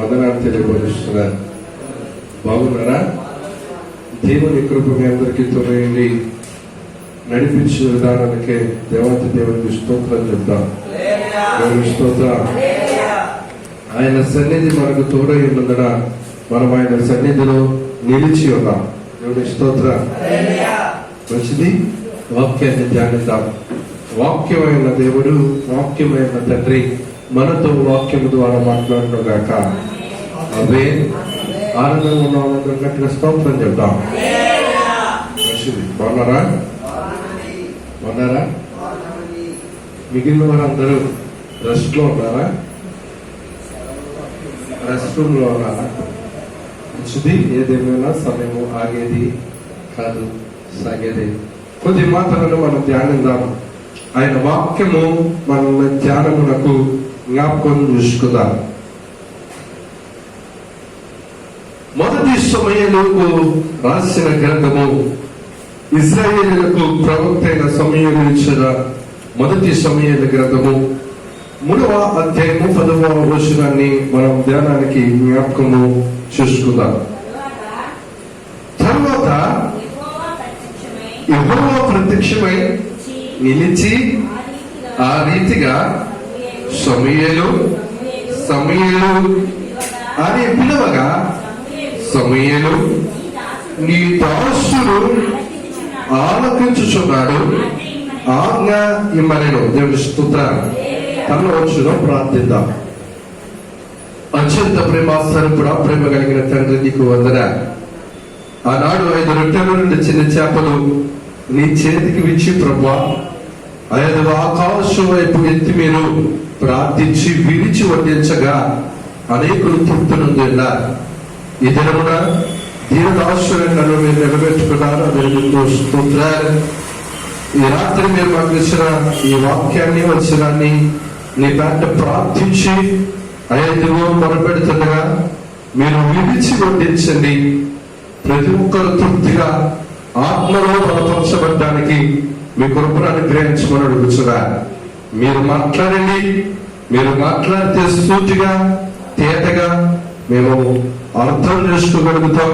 వందనాలు తెలియపరుస్తున్నారు. బాగున్నారా? దేవుని కృప మీ అందరికీ తోడైంది. నడిపించిన విధానానికే దేవాతి దేవునికి స్తోత్రం చెప్తాం. దేవుని స్తోత్రం. ఆయన సన్నిధి మనకు తోడై ఉన్నందున మనం ఆయన సన్నిధిలో నిలిచి ఉన్నాం. దేవుని స్తోత్రం. మంచిది. వాక్యాన్ని ధ్యానిద్దాం. వాక్యమైన దేవుడు, వాక్యమైన తండ్రి మనతో వాక్యము ద్వారా మాట్లాడను గాక. అవే ఆనందంగా ఉన్న వాళ్ళందరూ గట్టిగా స్తోత్రం చెప్తాం. మంచిది. బాగున్నారా? బాగున్నారా? మిగిలిన వారందరూ రెస్ట్ లో ఉన్నారా? రెస్ట్ రూమ్ లో ఉన్నారా? మంచిది. ఏదేమైనా సమయము ఆగేది కాదు, సాగేది. కొద్ది మాత్రాలను మనం ధ్యానిద్దాం. ఆయన వాక్యము మన ధ్యానమునకు జ్ఞాపకం చూసుకుందాం. మొదటి సమూయేలుకు రాసిన గ్రంథము, ఇశ్రాయేలులకు ప్రవక్త అయిన సమూయేలు ఇచ్చిన మొదటి సమూయేలు గ్రంథము 3వ అధ్యాయము 10వ వచనాన్ని మనం ధ్యానానికి జ్ఞాపకము చూసుకుందాం. తర్వాత యెహోవా ప్రత్యక్షమై నిలిచి ఆ రీతిగా సమూయేలు సమూయేలు అని పిలవగా, సమూయేలు నీ దాసుడు ఆలకించుచున్నాడు, ఆజ్ఞ ఇమ్మనెను. దేవుని స్తోత్రం. తనలో ప్రార్థిద్దాం. అత్యంత ప్రేమాస్వరూపుడా, ప్రేమ కలిగిన తండ్రి, నీకు వందనాలు. ఆనాడు 5 రొట్టెల నుండి చిన్న చేపలు నీ చేతికి ఇచ్చి ప్రభువా, 5 ఆకాశం వైపు ఎత్తి మీరు ప్రార్థించి విరిచి వడ్డించగా అనేకులు తృప్తి నొందిన్నారు. ఈ దినమున దీనదాసులను మీరు నిలబెట్టుకున్నారు. స్తోత్రాలు. ఈ రాత్రి మీరు మాకు ఇచ్చిన ఈ వాక్యాన్ని, వచనాన్ని నీ పేట ప్రార్థించి 5 మొరపెడుతుండగా మీరు విరిచి వడ్డించండి. ప్రతి ఒక్కరు తృప్తిగా ఆత్మలో బలపరచబడ్డానికి మీ కృపను అనుగ్రహించమని అడుగుతున్నారు. మీరు మాట్లాడండి. మీరు మాట్లాడితే సూటిగా, తేటగా మేము అర్థం చేసుకోగలుగుతాం,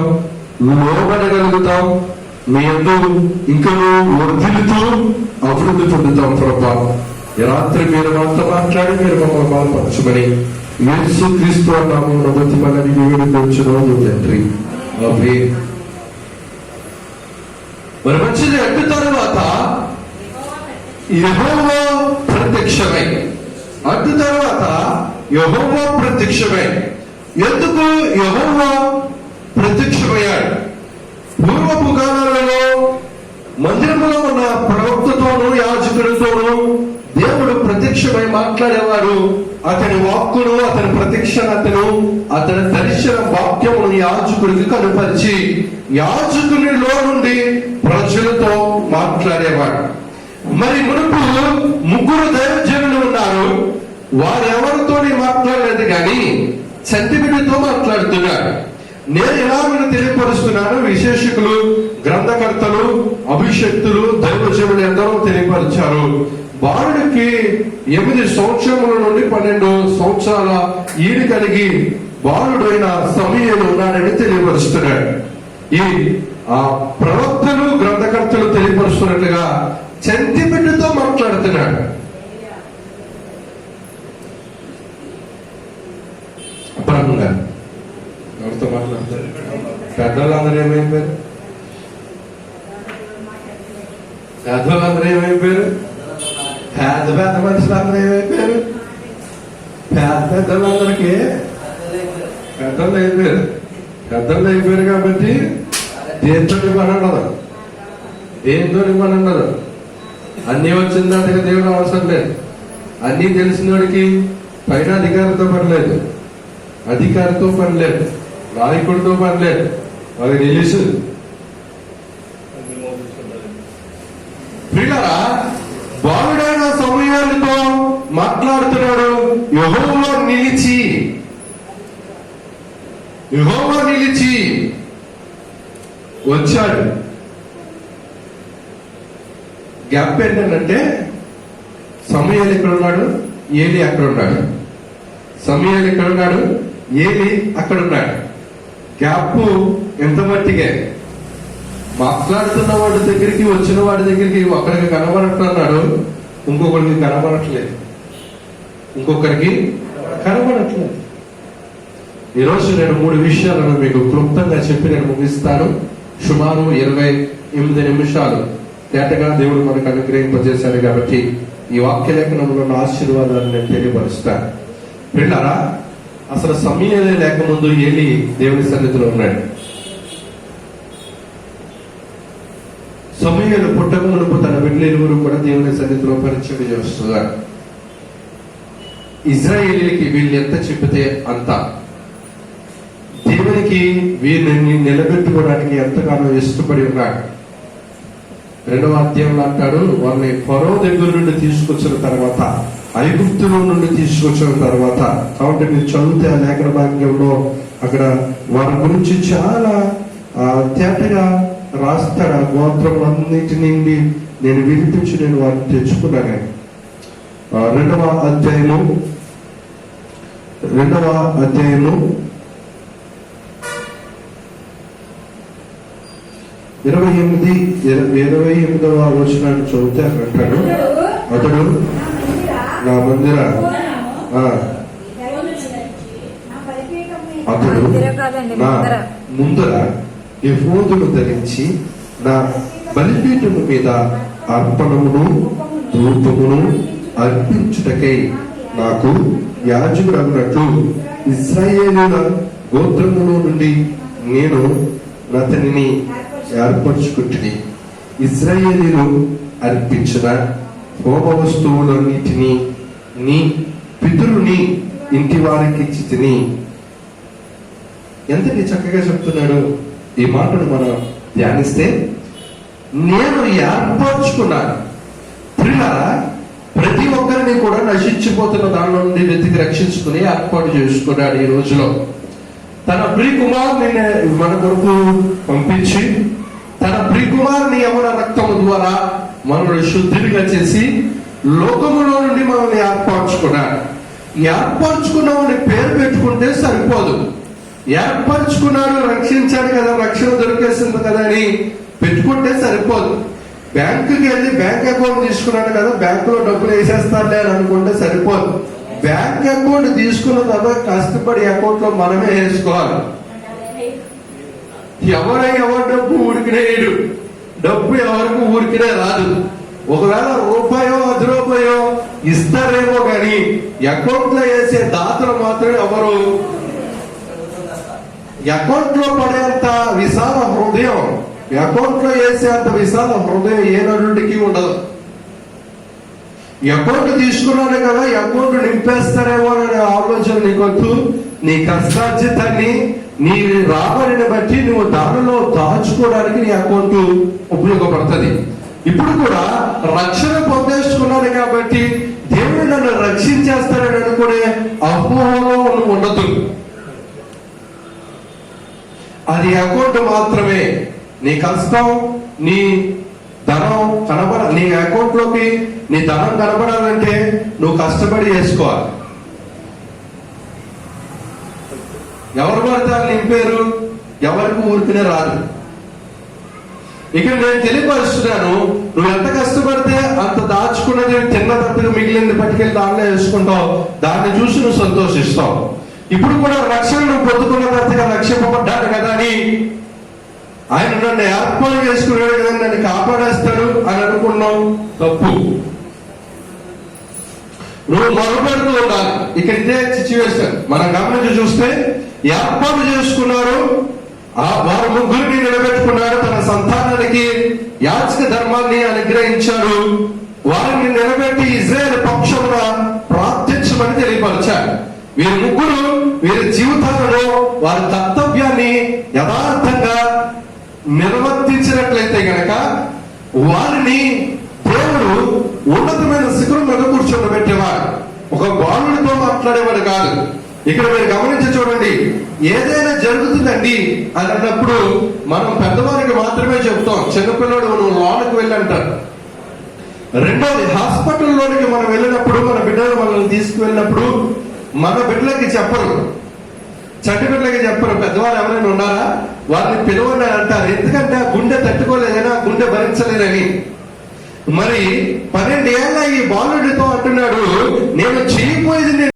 లోబడగలుగుతాం. మీ అందరూ ఇంకా వర్ధిల్లుతూ అభివృద్ధి పొందుతాం. ప్రభా, ఈ రాత్రి మీరు మాతో మాట్లాడి మీరు మమ్మల్ని బలపరచమని యేసుక్రీస్తు నామమున బతిమలని వేడుకొంచున్నాము తండ్రి. ఆమేన్. మరి మంచిది. అటు తర్వాత యెహోవా ప్రత్యక్షమై, అటు తర్వాత యెహోవా ప్రత్యక్షమై. ఎందుకు యెహోవా ప్రత్యక్షమయ్యాడు? పూర్వపు కాలాలలో మందిరంలో ఉన్న ప్రవక్తతోనూ యాజకుడితోనూ దేవుడు ప్రత్యక్షమై మాట్లాడేవాడు. అతని వాక్కును, అతని ప్రత్యక్షతను, అతని దర్శన వాక్యమును యాజకుడికి కనుపరిచి యాజకునిలో నుండి ప్రజలతో మాట్లాడేవాడు. మరి మునుపు 3 దైవజనులు ఉన్నారు. వారెవరితోని మాట్లాడలేదు కానీ చంటిబిడ్డతో మాట్లాడుతున్నాడు. నేను ఎలాగని తెలియపరుస్తున్నాను. విశేషకులు, గ్రంథకర్తలు, అభిషక్తులు, దైవజనులు ఎందరో తెలియపరిచారు. బాలుడికి 8 సంవత్సరముల నుండి 12 సంవత్సరాల ఈడు కలిగి బాలుడైన సమూయేలు ఉన్నాడని తెలియపరుస్తున్నాడు. ఈ ప్రవక్తలు, గ్రంథకర్తలు తెలియపరుస్తున్నట్లుగా చంటి బిడ్డతో మాట్లాడుతున్నాడు. ఎవరితో మాట్లాడతారు? పెద్దవాళ్ళందరూ ఏమైపోయారు? పెద్దవాళ్ళందరూ ఏమైపోయారు? పెద్ద మనుషులందరూ ఏమైపోయారు? పెద్దలందరికీ పెద్దలు అయిపోయారు. పెద్దలు అయిపోయారు కాబట్టి దేంతో పని ఉండదు, దేంతో పని ఉండదు. అన్నీ వచ్చిందంటే దేవుడు అవసరం లేదు. అన్నీ తెలిసిన వాడికి పైన అధికారితో పని లేదు, అధికారితో పని లేదు, నాయకుడితో పని లేదు. వాళ్ళకి తెలుసు. ప్రియులారా, బాలుడైన సమూయేలుతో మాట్లాడుతున్నాడు. యెహోవా నిలిచి వచ్చాడు. గ్యాప్ ఏంటంటే సమూయేలు ఎక్కడ ఉన్నాడు, ఏలీ అక్కడ ఉన్నాడు. సమూయేలు ఎక్కడ ఉన్నాడు, ఏలి అక్కడ ఉన్నాడు. గ్యాప్ ఎంత మట్టిగా మాట్లాడుతున్న వాడి దగ్గరికి వచ్చిన వాడి దగ్గరికి ఒకరికి కనబడట్లన్నాడు, ఇంకొకరికి కనబడట్లేదు, ఇంకొకరికి కనబడట్లేదు. ఈరోజు నేను 3 విషయాలను మీకు క్లుప్తంగా చెప్పి నేను ముగిస్తాను. సుమారు 28 నిమిషాలు తేటగా దేవుడు మనకు అనుగ్రహింపజేశాడు కాబట్టి ఈ వాక్య లేఖనంలో ఉన్న ఆశీర్వాదాలను నేను తెలియపరుస్తాను. పిల్లరా, అసలు సమయలే లేకముందు ఏలి దేవుని సన్నిధిలో ఉన్నాడు. సమయలు పుట్టక మునుపు తన బిడ్డలు కూడా దేవుని సన్నిధిలో పరిచయం చేస్తున్నారు. ఇజ్రాయేలీలకి వీళ్ళు ఎంత చెప్పితే అంత, దేవునికి వీరిని నిలబెట్టుకోవడానికి ఎంతగానో ఇష్టపడి ఉన్నాడు. 2వ అధ్యాయంలో అంటాడు, వారిని ఫరో దగ్గర నుండి తీసుకొచ్చిన తర్వాత, ఐగుప్తులో నుండి తీసుకొచ్చిన తర్వాత, కాబట్టి మీరు చదివితే ఆ లేఖన భాగ్యంలో అక్కడ వారి గురించి చాలా తేటగా రాస్తాడు. ఆ గోత్రములన్నిటి నుండి నేను విడిపించి నేను వారిని తెచ్చుకున్నాను. 2వ అధ్యాయము 28వ వచనాన్ని చదివితే అంటాడు, అతడు నా మందిర అతడు నా ముందర ఎఫోదును ధరించి నా బలిపీఠము మీద అర్పణమును ధూపమును అర్పించుటకై నాకు యాజకుడు అన్నట్లు ఇశ్రాయేలుల గోత్రములో నుండి నేను అతనిని ఏర్పరచుకుంటుని. ఇశ్రాయేలీలు అర్పించిన హోమ వస్తువులన్నిటినీ నీ పితరుని ఇంటి వారికి ఇచ్చి తిని. ఎంతటి చక్కగా చెప్తున్నాడు ఈ మాటను మనం ధ్యానిస్తే. నేను ఏర్పరచుకున్నాను. ప్రియులారా, ప్రతి ఒక్కరిని కూడా నశించిపోతున్న దానిలో నుండి వెతికి రక్షించుకుని ఏర్పాటు చేసుకున్నాడు. ఈ రోజులో తన ప్రియకుమారుని మన కొరకు పంపించి, తన ప్రియకుమారుని యవన రక్తము ద్వారా మనల్ని శుద్ధిగా చేసి లోకములో నుండి మనల్ని ఏర్పరచుకున్నాడు. ఏర్పరచుకున్నామని పేరు పెట్టుకుంటే సరిపోదు. ఏర్పరచుకున్నాడు, రక్షించాడు కదా, రక్షణ దొరికేసింది కదా అని పెట్టుకుంటే సరిపోదు. బ్యాంకుకి వెళ్ళి బ్యాంక్ అకౌంట్ తీసుకున్నాడు కదా, బ్యాంకులో డబ్బులు వేసేస్తాడులే అని అనుకుంటే సరిపోదు. బ్యాంక్ అకౌంట్ తీసుకున్న తర్వాత కష్టపడి అకౌంట్ లో మనమే వేసుకోవాలి. ఎవరు డబ్బు ఊరికినే వేయడు. డబ్బు ఎవరికి ఊరికినే రాదు. ఒకవేళ రూపాయో 10 రూపాయో ఇస్తారేమో కానీ అకౌంట్ లో వేసే దాతలు మాత్రం ఎవరు అకౌంట్ లో పడేంత విశాల హృదయం, అకౌంట్ లో వేసే అంత విశాల హృదయం ఏ నరుడికి ఉండదు. అకౌంట్ తీసుకున్నాను కదా, అకౌంట్ నింపేస్తారేమో అనే ఆలోచన నీకొద్దు. నీ కష్టార్జితాన్ని, నీ రాబడిని బట్టి నువ్వు దానిలో దాచుకోవడానికి నీ అకౌంట్ ఉపయోగపడుతుంది. ఇప్పుడు కూడా రక్షణ పొందేసుకున్నాను కాబట్టి దేవుడు నన్ను రక్షించేస్తాడని అనుకునే అపోహలో ఉండదు. అది అకౌంట్ మాత్రమే. నీ కష్టం, నీ ధనం నీ అకౌంట్ లోకి నీ ధనం కనబడాలంటే నువ్వు కష్టపడి చేసుకోవాలి. ఎవరు పడతారు నింపారు, ఎవరికి ఊరికినే రాదు. ఇక్కడ నేను తెలియపరుస్తున్నాను, నువ్వు ఎంత కష్టపడితే అంత దాచుకున్నది తిన్న తప్పుగా మిగిలింది పట్టుకెళ్ళి దానిలో వేసుకుంటావు. దాన్ని చూసి నువ్వు సంతోషిస్తావు. ఇప్పుడు కూడా రక్షణ నువ్వు పొందుకున్న తర్వాతగా రక్షింపబడ్డాడు కదా అని ఆయన నన్ను ఏర్పాటు చేసుకున్నాడు కదా, నన్ను కాపాడేస్తాడు అని అనుకున్నావు. తప్పు. నువ్వు మొదలుపెడుతూ ఉండాలి. ఇక్కడ ఇదే సిచ్యువేషన్ మనం గమనించి చూస్తే, ఏర్పాటు చేసుకున్నారు, వారు ముగ్గురిని నిలబెట్టుకున్నాడు. తన సంతానానికి యాజక ధర్మాన్ని అనుగ్రహించాడు. వారిని నిలబెట్టి ఇజ్రాయేల్ పక్షమున ప్రార్థించమని తెలియపరిచారు. వీరి ముగ్గురు వీరి జీవితాలలో వారి కర్తవ్యాన్ని యథార్థంగా నిర్వర్తించినట్లయితే గనక వారిని దేవుడు ఉన్నతమైన శిఖరం మీద కూర్చోబెట్టేవాడు. ఒక బాలుడితో మాట్లాడేవాడు కాదు. ఇక్కడ మీరు గమనించి చూడండి, ఏదైనా జరుగుతుందండి అని అన్నప్పుడు మనం పెద్దవారికి మాత్రమే చెప్తాం. చిన్నపిల్లడు నువ్వు లోనికి వెళ్ళంటారు. రెండోది, హాస్పిటల్లోనికి మనం వెళ్ళినప్పుడు మన బిడ్డలు మనల్ని తీసుకువెళ్ళినప్పుడు మన బిడ్డలకి చెప్పరు. చంటిపిల్లకి చెప్పరు. పెద్దవారు ఎవరైనా ఉన్నారా? వారిని పిలవండి అని అంటారు. ఎందుకంటే ఆ గుండె తట్టుకోలేదని, ఆ గుండె భరించలేదని. మరి 12 ఏళ్ళ ఈ బాలుడితో అంటున్నాడు, నేను చీమ